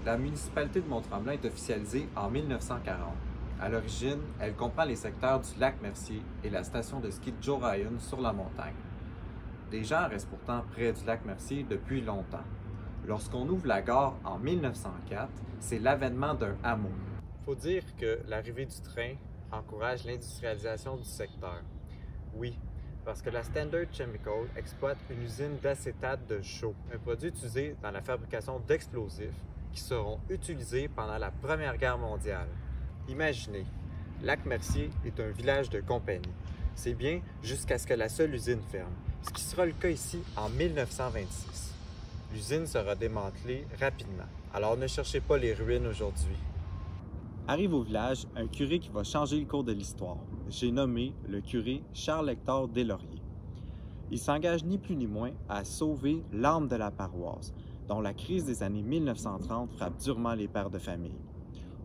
La municipalité de Mont-Tremblant est officialisée en 1940. À l'origine, elle comprend les secteurs du lac Mercier et la station de ski de Joe Ryan sur la montagne. Des gens restent pourtant près du lac Mercier depuis longtemps. Lorsqu'on ouvre la gare en 1904, c'est l'avènement d'un hameau. Il faut dire que l'arrivée du train encourage l'industrialisation du secteur. Oui, parce que la Standard Chemical exploite une usine d'acétate de chaux, un produit utilisé dans la fabrication d'explosifs qui seront utilisés pendant la Première Guerre mondiale. Imaginez, Lac-Mercier est un village de compagnie. C'est bien jusqu'à ce que la seule usine ferme, ce qui sera le cas ici en 1926. L'usine sera démantelée rapidement, alors ne cherchez pas les ruines aujourd'hui. Arrive au village un curé qui va changer le cours de l'histoire. J'ai nommé le curé Charles-Hector Deslauriers. Il s'engage ni plus ni moins à sauver l'âme de la paroisse, dont la crise des années 1930 frappe durement les pères de famille.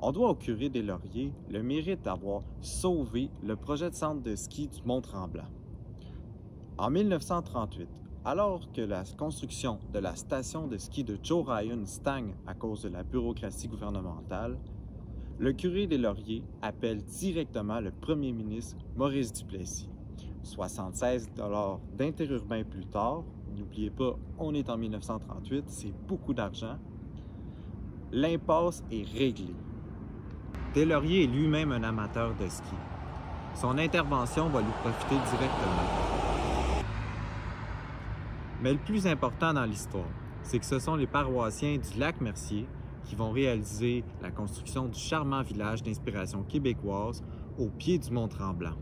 On doit au curé Deslauriers le mérite d'avoir sauvé le projet de centre de ski du Mont-Tremblant. En 1938, alors que la construction de la station de ski de Joe Ryan stagne à cause de la bureaucratie gouvernementale, le curé Deslauriers appelle directement le premier ministre Maurice Duplessis. 76 $ d'interurbain plus tard, n'oubliez pas, on est en 1938, c'est beaucoup d'argent, l'impasse est réglée. Deslauriers est lui-même un amateur de ski. Son intervention va lui profiter directement. Mais le plus important dans l'histoire, c'est que ce sont les paroissiens du lac Mercier qui vont réaliser la construction du charmant village d'inspiration québécoise au pied du Mont-Tremblant.